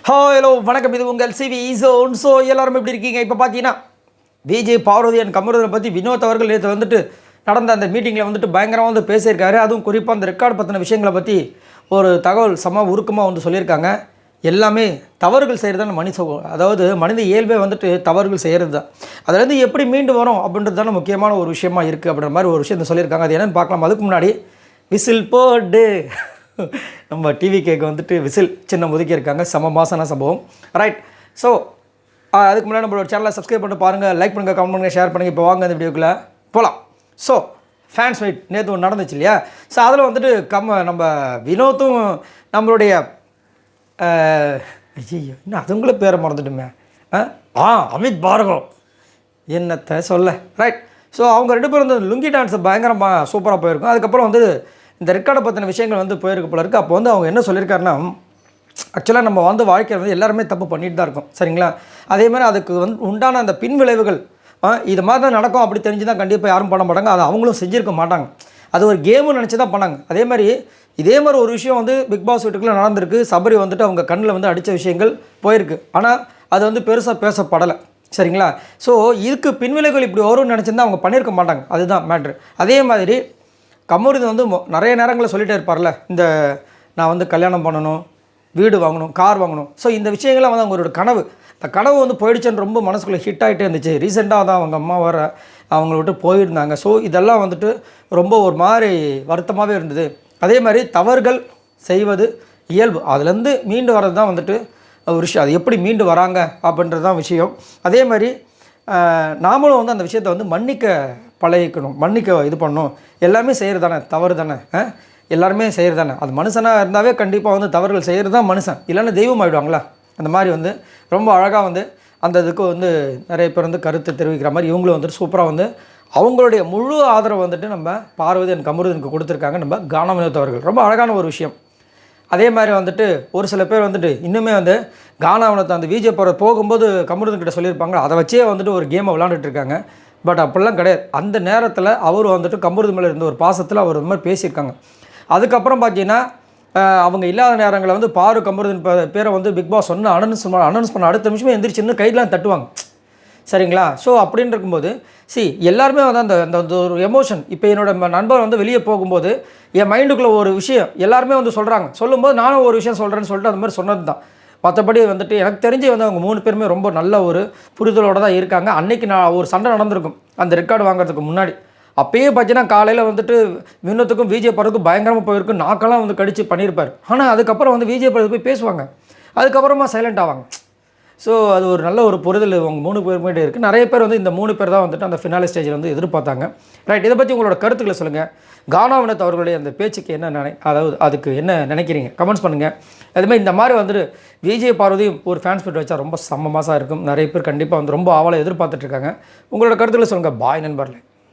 Hello வணக்கம், இது உங்கள் சிவி ஸோன். ஸோ எல்லாரும் எப்படி இருக்கீங்க? இப்போ பார்த்தீங்கன்னா விஜய் பார்வதி அண்ட் கமருதனை பற்றி வினோத் அவர்கள் நேற்று வந்துட்டு நடந்த அந்த மீட்டிங்கில் வந்துட்டு பயங்கரமாக வந்து பேசியிருக்காரு. அதுவும் குறிப்பாக அந்த ரெக்கார்டு பற்றின விஷயங்களை பற்றி ஒரு தகவல் உருக்கமாக வந்து சொல்லியிருக்காங்க. எல்லாமே தவறுகள் செய்கிறது தான் அதாவது மனித இயல்பே வந்துட்டு தவறுகள் செய்கிறது தான். அதுலேருந்து எப்படி மீண்டு வரும் அப்படின்றது தானே முக்கியமான ஒரு விஷயமா இருக்குது அப்படின்ற மாதிரி ஒரு விஷயத்தை சொல்லியிருக்காங்க. அது என்னென்னு பார்க்கலாம். அதுக்கு முன்னாடி விசில் போடு நம்ம டிவி கேக்கு வந்துட்டு விசில் சின்ன ஒதுக்கியிருக்காங்க. மாசான சம்பவம். ரைட். ஸோ அதுக்கு முன்னாடி நம்மளோட சேனலை சப்ஸ்கிரைப் பண்ணிட்டு பாருங்கள், லைக் பண்ணுங்கள், கமெண்ட் பண்ணுங்கள், ஷேர் பண்ணுங்கள். இப்போ வாங்க அந்த வீடியோக்குள்ளே போகலாம். ஸோ ஃபேன்ஸ் மீட் நேற்று ஒன்று நடந்துச்சு இல்லையா? ஸோ அதில் வந்துட்டு நம்ம வினோத்தும் நம்மளுடைய ஐயோ இன்னும் அதுங்களே பேரை மறந்துட்டுமே அமித் பார்கவ் என்னத்தை சொல்ல. ரைட். ஸோ அவங்க ரெண்டு பேரும் வந்து லுங்கி டான்ஸை பயங்கரமாக சூப்பராக போயிருக்கும். அதுக்கப்புறம் வந்து இந்த ரெக்கார்டை பற்றின விஷயங்கள் வந்து போயிருக்கு போல இருக்குது. அப்போ வந்து அவங்க என்ன சொல்லியிருக்காருன்னா, ஆக்சுவலாக நம்ம வந்து வாழ்க்கையில் வந்து எல்லாருமே தப்பு பண்ணிட்டு தான் இருக்கோம், சரிங்களா? அதே மாதிரி அதுக்கு வந்து உண்டான அந்த பின் விளைவுகள் இது மாதிரி தான் நடக்கும் அப்படி தெரிஞ்சு தான் கண்டிப்பாக யாரும் பண்ண மாட்டாங்க. அதை அவங்களும் செஞ்சுருக்க மாட்டாங்க. அது ஒரு கேமு நினச்சி தான் பண்ணாங்க. இதே மாதிரி ஒரு விஷயம் வந்து பிக் பாஸ் வீட்டுக்குள்ளே நடந்திருக்கு. சபரி வந்துட்டு அவங்க கண்ணில் வந்து அடித்த விஷயங்கள் போயிருக்கு. ஆனால் அது வந்து பெருசாக பேசப்படலை, சரிங்களா? ஸோ இதுக்கு பின்விளைவுகள் இப்படி வரும்னு நினச்சிருந்தா அவங்க பண்ணியிருக்க மாட்டாங்க. அதுதான் மேட்ரு. அதே மாதிரி கமருதீன் வந்து நிறைய நேரங்களில் சொல்லிகிட்டே இருப்பார்ல, இந்த நான் வந்து கல்யாணம் பண்ணணும், வீடு வாங்கணும், கார் வாங்கணும். ஸோ இந்த விஷயங்கள்லாம் வந்து அவங்களோட கனவு. இந்த கனவு வந்து போயிடுச்சுன்னு ரொம்ப மனசுக்குள்ளே ஹிட் ஆகிட்டே இருந்துச்சு. ரீசெண்டாக தான் அவங்க அம்மா வர அவங்கள விட்டு போயிருந்தாங்க. ஸோ இதெல்லாம் வந்துட்டு ரொம்ப ஒரு மாதிரி வருத்தமாகவே இருந்தது. அதே மாதிரி தவறுகள் செய்வது இயல்பு, அதுலேருந்து மீண்டு வர்றது தான் வந்துட்டு ஒரு விஷயம். அது எப்படி மீண்டு வராங்க அப்படின்றது தான் விஷயம். அதே மாதிரி நாமளும் வந்து அந்த விஷயத்தை வந்து மன்னிக்க பழகிக்கணும், மன்னிக்க இது பண்ணணும். எல்லாமே செய்கிறது தானே, தவறு தானே, எல்லாருமே செய்கிறது தானே. அது மனுஷனாக இருந்தாவே கண்டிப்பாக வந்து தவறுகள் செய்கிறது தான் மனுஷன். இல்லைன்னா தெய்வம் ஆகிடுவாங்களா? அந்த மாதிரி வந்து ரொம்ப அழகாக வந்து அந்த இதுக்கு வந்து நிறைய பேர் வந்து கருத்து தெரிவிக்கிற மாதிரி இவங்களும் வந்துட்டு சூப்பராக வந்து அவங்களுடைய முழு ஆதரவு வந்துட்டு நம்ம பார்வதி அண்ட் கமருதனுக்கு கொடுத்துருக்காங்க நம்ம கானா வினோத் அவர்கள். ரொம்ப அழகான ஒரு விஷயம். அதே மாதிரி வந்துட்டு ஒரு சில பேர் வந்துட்டு இன்னுமே வந்து கானா வினோத் அந்த விஜய் போகும்போது கமருதன்கிட்ட சொல்லியிருப்பாங்க, அதை வச்சே வந்துட்டு ஒரு கேமை விளாண்டுட்ருக்காங்க. பட் அப்படிலாம் கிடையாது. அந்த நேரத்தில் அவர் வந்துட்டு கமருதன் மேலே இருந்த ஒரு பாசத்தில் அவர் இந்த மாதிரி பேசியிருக்காங்க. அதுக்கப்புறம் பார்த்தீங்கன்னா அவங்க இல்லாத நேரங்களில் வந்து கமருதன் பேரை வந்து பிக் பாஸ் ஒன்று அனௌன்ஸ் பண்ண அடுத்த நிமிஷமே எந்திரிச்சின்னு கையெல்லாம் தட்டுவாங்க, சரிங்களா? ஸோ அப்படின்னு இருக்கும்போது எல்லாருமே வந்து அந்த ஒரு எமோஷன். இப்போ என்னோடய நண்பர் வந்து வெளியே போகும்போது என் மைண்டுக்குள்ளே ஒரு விஷயம் எல்லாருமே வந்து சொல்லும்போது நானும் ஒரு விஷயம் சொல்கிறேன்னு சொல்லிட்டு அந்த மாதிரி சொன்னது தான். மற்றபடி வந்துட்டு எனக்கு தெரிஞ்சு வந்து அவங்க 3 பேருமே ரொம்ப நல்ல ஒரு புரிதலோடு தான் இருக்காங்க. அன்றைக்கி நான் ஒரு சண்டை நடந்திருக்கும் அந்த ரெக்கார்டு வாங்குறதுக்கு முன்னாடி. அப்போயே பார்த்தீங்கன்னா காலையில் வந்துட்டு வினோத்துக்கும் விஜய் படத்துக்கும் பயங்கரமாக போயிருக்கும். நாக்கெல்லாம் வந்து கடிச்சு பண்ணியிருப்பார். ஆனால் அதுக்கப்புறம் வந்து விஜய் படத்துக்கு போய் பேசுவாங்க, அதுக்கப்புறமா சைலண்ட் ஆவாங்க. ஸோ அது ஒரு நல்ல ஒரு புரிதல் அவங்க 3 பேருமே இருக்குது. நிறைய பேர் வந்து இந்த 3 பேர் தான் வந்துட்டு அந்த ஃபினாலே ஸ்டேஜில் வந்து எதிர்பார்த்தாங்க. ரைட். இதை பற்றி உங்களோட கருத்துக்களை சொல்லுங்கள். கானா வினோத் அவர்களுடைய அந்த பேச்சுக்கு என்ன அதாவது அதுக்கு என்ன நினைக்கிறீங்க? கமெண்ட்ஸ் பண்ணுங்கள். அதுமாதிரி இந்த மாதிரி வந்துட்டு விஜய் பார்வதியும் ஒரு ஃபேன்ஸ் மீட் வச்சா ரொம்ப மாசாக இருக்கும். நிறைய பேர் கண்டிப்பாக வந்து ரொம்ப ஆவலாக எதிர்பார்த்துட்ருக்காங்க. உங்களோட கருத்துக்களை சொல்லுங்கள். பாய் நண்பர்களே.